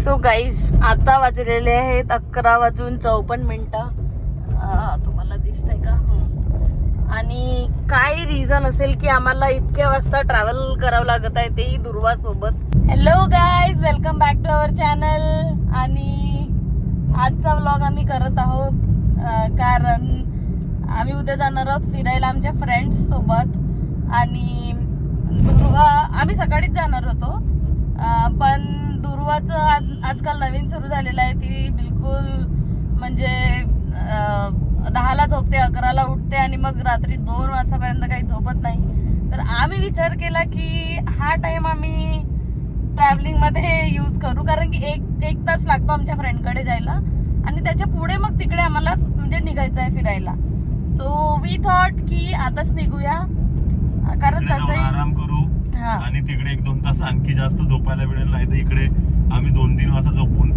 So guys आता वाजलेले आहेत 11:54 तुम्हाला दिसतंय का? आणि काय रिझन असेल की आम्हाला इतक्या वाजता ट्रॅव्हल करावं लागत आहे, तेही दुर्वा सोबत. Hello guys, welcome back to our channel. आणि आजचा व्लॉग आम्ही करत आहोत कारण आम्ही उद्या जाणार आहोत फिरायला आमच्या फ्रेंड्स सोबत. आणि दुर्वा आम्ही सकाळीच जाणार होतो, पण दुर्वाचं आजकाल नवीन सुरू झालेलं आहे. ती बिलकुल म्हणजे 10ला झोपते, 11ला उठते आणि मग रात्री 2 वाजतापर्यंत काही झोपत नाही. तर आम्ही विचार केला की हा टाइम आम्ही ट्रॅव्हलिंगमध्ये यूज करू, कारण की एक तास लागतो आमच्या फ्रेंडकडे जायला आणि त्याच्या पुढे मग तिकडे आम्हाला म्हणजे निघायचं आहे फिरायला. सो वी थॉट की आताच निघूया, कारण तसंही आराम करू आणि तिकडे 1-2 तास आणखी जास्त झोपायला मिळेल. नाही तर इकडे आम्ही 2-3 वाजता झोपून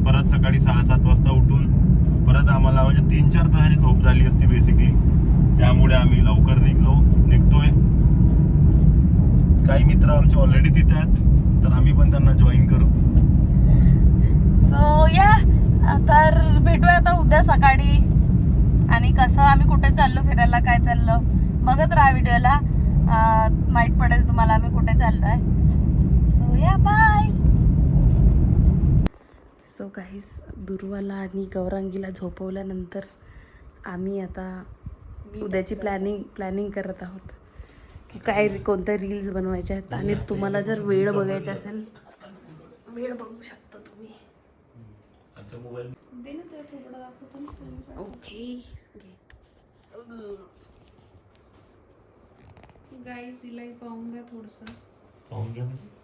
परत सकाळी 6-7 वाजता उठून परत आम्हाला म्हणजे 3-4 तासाची झोप झाली असती बेसिकली. त्यामुळे आम्ही लवकर निघतोय. काही मित्र आमचे ऑलरेडी तिथे आहेत, तर आम्ही पण त्यांना जॉईन करू. सो या तर भेटूया आता उद्या सकाळी. आणि कसं आम्ही कुठे चाललो फिरायला, काय चाललं बघत राहा व्हिडिओला, माहित पडेल तुम्हाला आम्ही कुठे चाललोय. सो या बाय. सो गाईस, दुर्वाला आणि गौरांगीला झोपवल्यानंतर आम्ही आता उद्याची प्लॅनिंग करत आहोत की काय कोणत्या रील्स बनवायच्या आहेत. आणि तुम्हाला जर वेळ बघायचा असेल, वेळ बघू शकता तुम्ही. ओके गाईज तिलाही पाहून घ्या थोडंसं.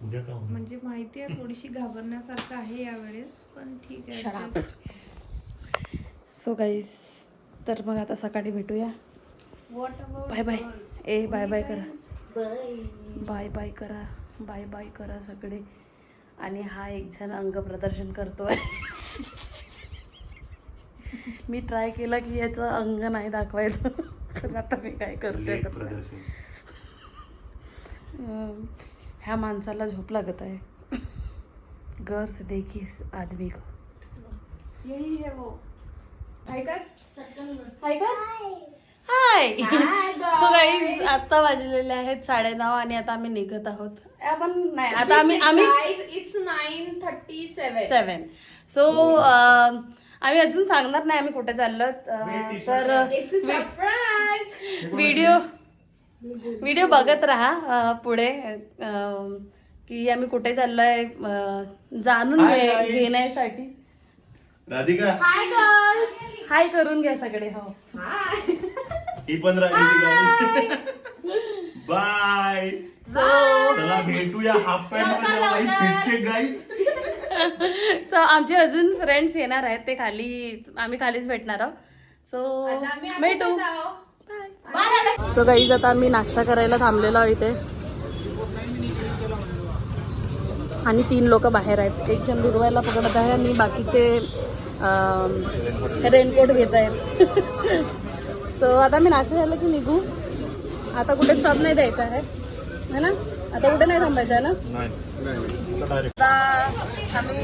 उद्या का म्हणजे माहिती आहे थोडीशी घाबरण्यासारखं आहे यावेळेस, पण ठीक आहे. सो गाईस, तर मग आता सकाळी भेटूया. Bye bye. बाय बाय करा. बाय बाय करा सगळे. आणि हा एक जण अंग प्रदर्शन करतोय. मी ट्राय केला की याचं अंग नाही दाखवायचं, पण आता मी काय करू शकत नाही. ह्या माणसाला झोप लागत आहे. घर से देखिए आदमी को. यही है वो. हाय कर. हाय. सो गाईज, आता वाजलेले आहेत 9:30 आणि आता आम्ही निघत आहोत. आपण नाही, आता आम्ही इट्स 9:37. 7. सो आम्ही अजून सांगणार नाही आम्ही कुठे चाललो. तर इट्स अ सरप्राईज. व्हिडिओ बघत राहा पुढे की आम्ही कुठे चाललोय जाणून घेण्यासाठी. Radhika hi girls. हाय करून घ्या सगळे. हो, ही पण राहिली. बाय. चला भेटूया हाफ पॅन्ट मध्ये फिटचे गाईज. सो आमचे अजून फ्रेंड्स येणार आहेत, ते आम्ही खालीच भेटणार आहोत. सो भेटू. सो गाईज, आता आम्ही नाश्ता करायला थांबलेलो आहोत इथे आणि 3 लोक बाहेर आहेत. एक जण दुर्वायला पकडत आहे आणि बाकीचे रेनकोट घेत आहेत. सो आता मी नाश्ता झाला की निघू. आता कुठे स्टॉप नाही द्यायचा आहे ना, आता कुठे नाही थांबायचं आहे ना. आता आम्ही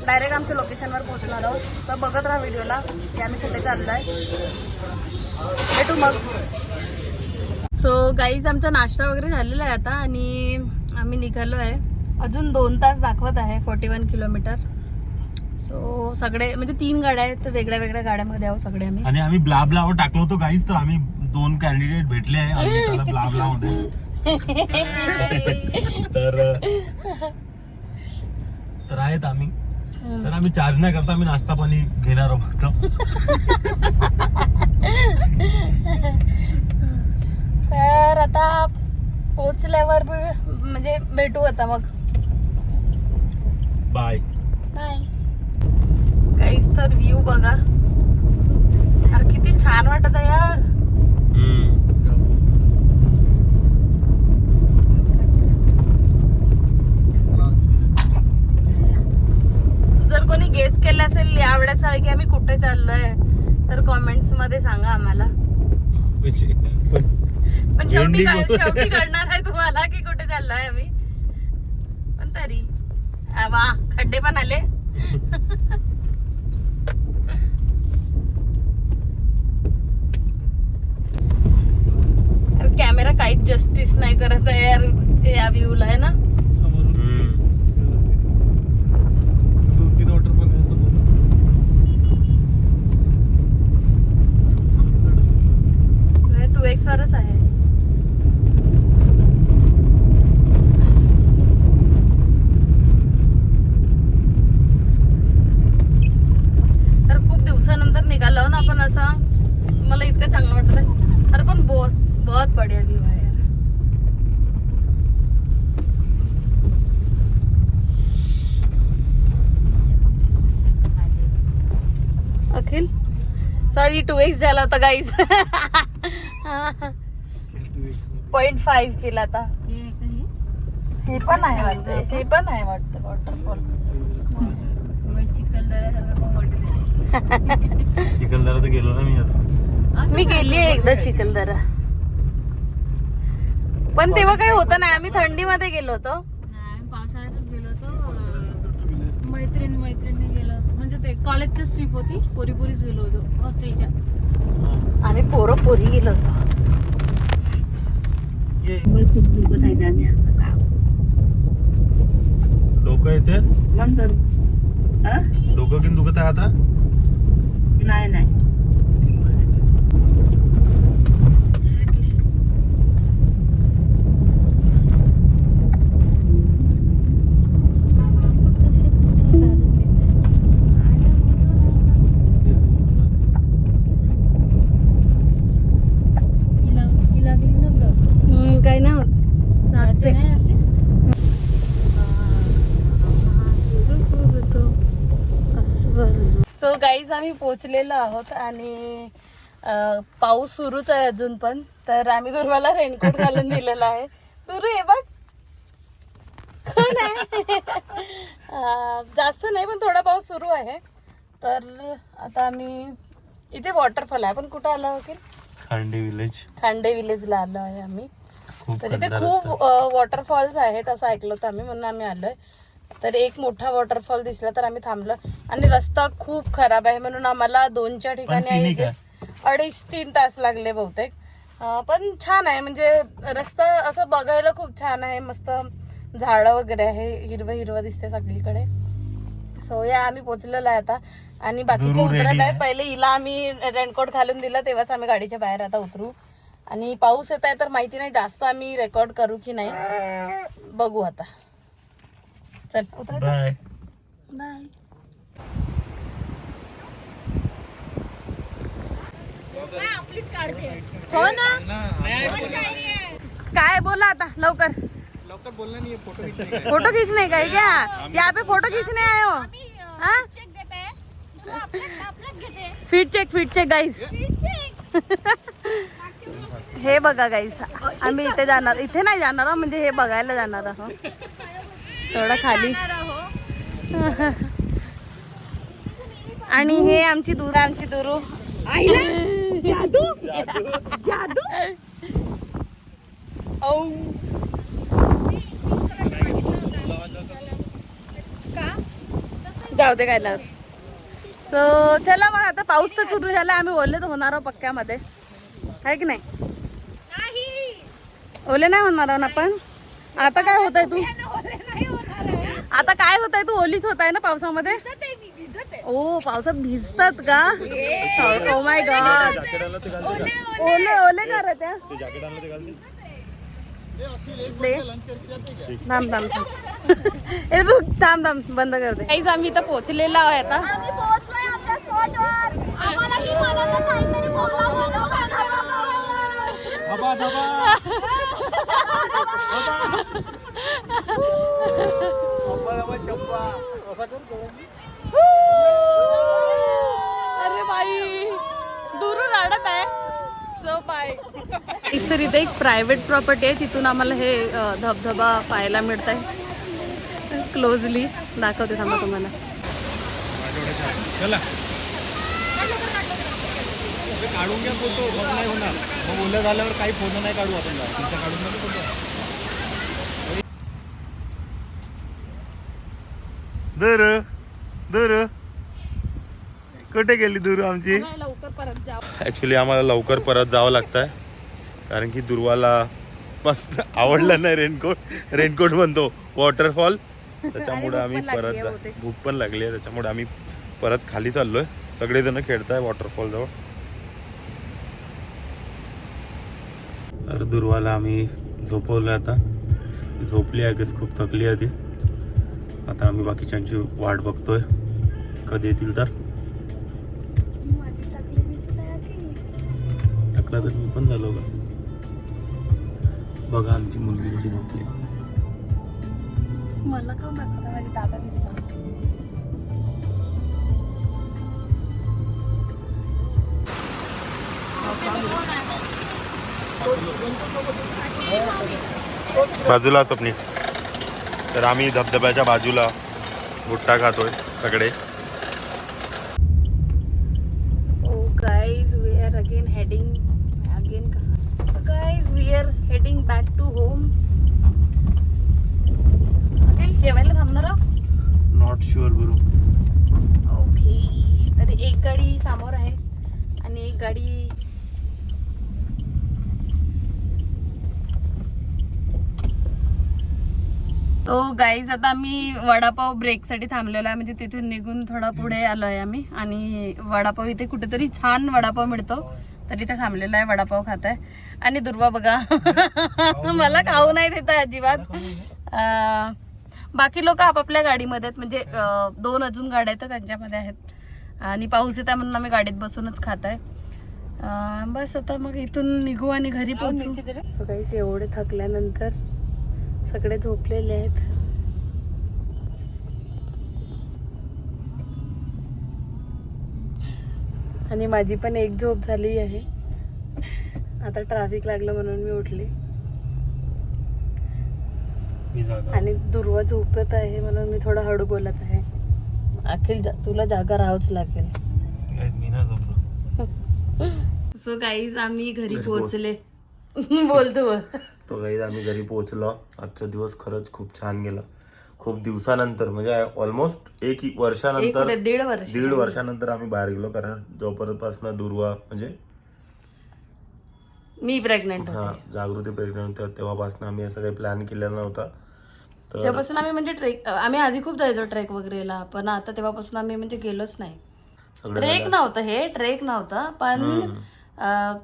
डायरेक्ट आमच्या लोकेशनवर पोहोचणार आहोत. तर बघत राहा व्हिडिओला की आम्ही कुठे चाललोय. भेटू मग. सो गाईज, आमचा नाश्ता वगैरे झालेला आहे आता आणि आम्ही निघालो आहे. अजून 2 तास दाखवत आहे, 41 किलोमीटर. सो सगळे म्हणजे 3 गाड्या आहेत, वेगळ्या वेगळ्या गाड्यामध्ये आहोत सगळे आम्ही. आणि आम्ही ब्लाबलावर टाकलो होतो गाईज, तर आम्ही 2 कॅन्डिडेट भेटले आहे आम्ही त्याला ब्लाबला मध्ये. तर आहेत आम्ही. तर आम्ही चार्ज नाही करता, आम्ही नाश्ता पाणी घेणार आहोत फक्त. तर आता पोहोचल्यावर म्हणजे भेटू आता मग. Bye bye. काहीच तर व्ह्यू बघा यार, किती छान वाटत आहे यार. जर कोणी गेस केलं असेल यावेळेस की आम्ही कुठे चाललोय, तर कॉमेंट्स मध्ये सांगा आम्हाला. पण शेवटी कळणार आहे तुम्हाला की कुठे चाललोय आम्ही. पण तरी वा खड्डे पण आले. कॅमेरा काहीच जस्टिस नाही करत आहे यार या व्ह्यूला, आहे ना. समोरून व्यवस्थित 2-3 वॉटरफॉल आहे समोरून. 2x वरच आहे. तर खूप दिवसानंतर निघालो ना आपण, असा मला इतकं चांगलं वाटतं. अरे पण बहुत बढिया व्ह्यू आहे यार. अखिल सॉरी 2x झाला होता गाईज. 0.5 केला आता. हे पण आहे वाटतं, हे पण आहे वाटतं वॉटरफॉल. चिखलदरा तर गेलो ना मी आता. मी गेली आहे एकदा चिखलदरा, पण तेव्हा काही होतं नाही. आम्ही थंडीमध्ये गेलो होतो. पावसाळ्यातच गेलो होतो. मैत्रिणी गेलो होतो. म्हणजे ते कॉलेजचीच ट्रिप होती. पोरीच गेलो होतो हॉस्टेलच्या. आम्ही पोरी गेलो होतो. डोकं येते, डोकं किती दुखत आहे आता? नाही काही नाही होत. ते नाही अशीच. सो गाईज आम्ही पोचलेलो आहोत आणि पाऊस सुरूच आहे अजून पण. तर आम्ही दुर्वाला रेनकोट घालून दिलेला आहे. दुर्वा हे बघ कोण आहे. जास्त नाही पण थोडा पाऊस सुरू आहे. तर आता आम्ही इथे वॉटरफॉल आहे. आपण कुठं आलो की खांडे विलेजला आलो आहे आम्ही. तर इथे खूप वॉटरफॉल्स आहेत असं ऐकलं होतं आम्ही, म्हणून आम्ही आलोय. तर एक मोठा वॉटरफॉल दिसला तर आम्ही थांबलो. आणि रस्ता खूप खराब आहे म्हणून आम्हाला 2च्या ठिकाणी 2.5-3 तास लागले बहुतेक. पण छान आहे, म्हणजे रस्ता असं बघायला खूप छान आहे. मस्त झाडं वगैरे आहे, हिरवं दिसते सगळीकडे. सो या आम्ही पोचलेलो आहे आता. आणि बाकीचे उतरत आहे. पहिले हिला आम्ही रेनकोट घालून दिला तेव्हाच आम्ही गाडीच्या बाहेर आता उतरू. आणि पाऊस येत आहे तर माहिती नाही जास्त आम्ही रेकॉर्ड करू की नाही, बघू आता. चल उतर. Bye bye. हो ना, काय बोला आता लवकर बोलना नहीं है, फोटो खींचने का है क्या? यहाँ पे फोटो खींचने आए हो? हाँ? फीट चेक गाईस. हे बघा गाईस, आम्ही इथे जाणार, इथे नाही जाणार आहोत, म्हणजे हे बघायला जाणार आहोत थोडा खाली. आणि हे आमची दुरू आईला जादू जाऊ दे काय लावत. सो चला मग आता पाऊस तर सुरू झाला, आम्ही ओले तर होणार आहोत पक्क्यामध्ये, आहे की नाही? ओले नाही होणार आहोत आपण. आता काय होत आहे तू? आता काय होत आहे तू? ओलीच होत आहे ना पावसामध्ये? ओ पावसात भिजतात का? Oh my God. ओले करत आहे. थांब बंद कर दे. काहीच आम्ही इथं पोहोचलेलो आहे आता. अरे बाई दुरून अडत आहे. So bye. तर इथे एक प्रायव्हेट प्रॉपर्टी आहे, तिथून आम्हाला हे धबधबा पाहायला मिळत आहे. क्लोजली दाखवते थांबा तुम्हाला. काढून घ्या फोटो, मग नाही होणार. मग ओलं झाल्यावर काही फोटो नाही काढू आपण. तुमचा काढून नको फोटो. दुरू दुरू कुठे गेली दुरू आमची? लवकर परत जाऊ. ऍक्च्युली आम्हाला लवकर परत जावं लागतंय कारण की दुर्वाला मस्त आवडलं नाही रेनकोट म्हणतो वॉटरफॉल, त्याच्यामुळे आम्ही परत भूक पण लागली आहे त्याच्यामुळे आम्ही परत खाली चाललोय. सगळेजण खेळताय वॉटरफॉल जवळ. तर दुर्वाला आम्ही झोपवलं, आता झोपली आहे की खूप थकली आहे ती. आता आम्ही बाकीच्यांची वाट बघतोय कधी येतील तर. टाकला तर मी पण झालो का. बघा आमची मुलगी कशी झोपली. मला का दाखवता माझे दादा दिसतात. बाजूला स्वप्नी. तर आम्ही धबधब्याच्या बाजूला भुट्टा खातोय सगळे. So guys, we are again heading कसं. So guys, we are heading back to home. Again जेवायला थांबणार आहोत? Not sure Guru. ओके. तर एक गाडी समोर आहे आणि एक गाडी तो गाईज. आता आम्ही वडापाव ब्रेकसाठी थांबलेलो आहे, म्हणजे तिथून निघून थोडा पुढे आलो आहे आम्ही. आणि वडापाव इथे कुठेतरी छान वडापाव मिळतो, तर इथे थांबलेला आहे, वडापाव खात आहे. आणि दुर्वा बघा मला खाऊ नाही देत आहे अजिबात. बाकी लोक आपापल्या गाडीमध्ये आहेत, म्हणजे 2 अजून गाड्या आहेत त्यांच्यामध्ये आहेत. आणि पाऊस येत आहे म्हणून आम्ही गाडीत बसूनच खात आहे. बस आता मग इथून निघू आणि घरी पोहोचू. सो गाईस, एवढे थकल्यानंतर सगळे झोपलेले आहेत. आणि माझी पण एक झोप झाली आहे. आता ट्रॅफिक लागलं म्हणून मी उठली. आणि दुर्वा झोपत आहे म्हणून मी थोडं हळू बोलत आहे. अखिल तुला जागा राहावंच लागेल. मी ना झोपलो. सो गाईज, आम्ही घरी पोहोचले. बोलतो तो गाईज आम्ही घरी पोहोचलो. आजचा दिवस खरंच खूप छान गेला. खूप दिवसानंतर म्हणजे ऑलमोस्ट 1 वर्षानंतर 1.5 वर्षानंतर आम्ही बाहेर गेलो. कारण जोपर्यंतपासून दुर्वा म्हणजे मी प्रेग्नेंट हा जागृती प्रेग्नेंट होती तेव्हापासून आम्ही असं काही प्लॅन केलेला नव्हता. तर तेव्हापासून आम्ही म्हणजे ट्रेक, आम्ही आधी खूप जायचो ट्रेक वगैरेला, पण आता तेव्हापासून आम्ही म्हणजे गेलोच नाही. ट्रेक नव्हतं हे, ट्रेक नव्हतं, पण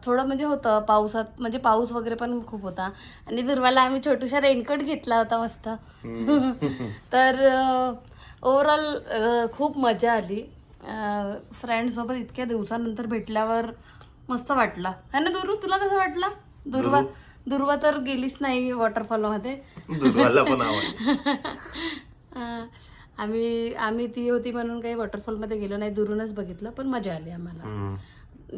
थोडं म्हणजे होतं पावसात, म्हणजे पाऊस वगैरे पण खूप होता. आणि दुर्वाला आम्ही छोटूसा रेनकोट घेतला होता मस्त. तर ओव्हरऑल खूप मजा आली. फ्रेंडसोबत इतक्या दिवसानंतर भेटल्यावर मस्त वाटलं है ना. तुला कसं वाटलं? दुर्वा तर गेलीच नाही वॉटरफॉलमध्ये. दुर्वाला पण आवडलं. आम्ही ती होती म्हणून काही वॉटरफॉलमध्ये गेलो नाही, दुरूनच बघितलं, पण मजा आली आम्हाला.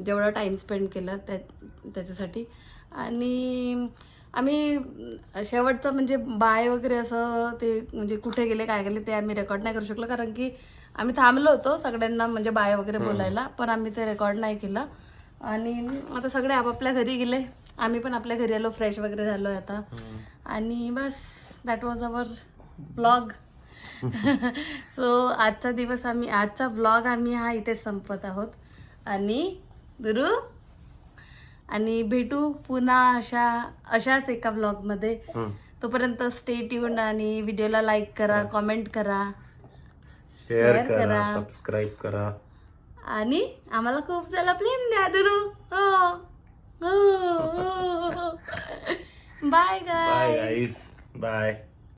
जेवढा टाइम स्पेंड केला त्याच्यासाठी. आणि आम्ही शेवटचं म्हणजे बाय वगैरे असं ते म्हणजे कुठे गेले काय गेले ते आम्ही रेकॉर्ड नाही करू शकलो, कारण की आम्ही थांबलो होतो सगळ्यांना म्हणजे बाय वगैरे बोलायला, पण आम्ही ते रेकॉर्ड नाही केलं. आणि आता सगळे आपापल्या घरी गेले, आम्ही पण आपल्या घरी आलो, फ्रेश वगैरे झालो आता. आणि बस that was our vlog. So आजचा व्लॉग आम्ही हा इथे संपत आहोत. आणि आणि भेटू पुन्हा अशाच एका व्लॉगमध्ये. तोपर्यंत स्टे ट्यून आणि व्हिडिओला लाईक करा, कॉमेंट करा, शेअर करा, सबस्क्राईब करा आणि आम्हाला खूप सारा प्रेम द्या. हो. बाय गाईस. बाय.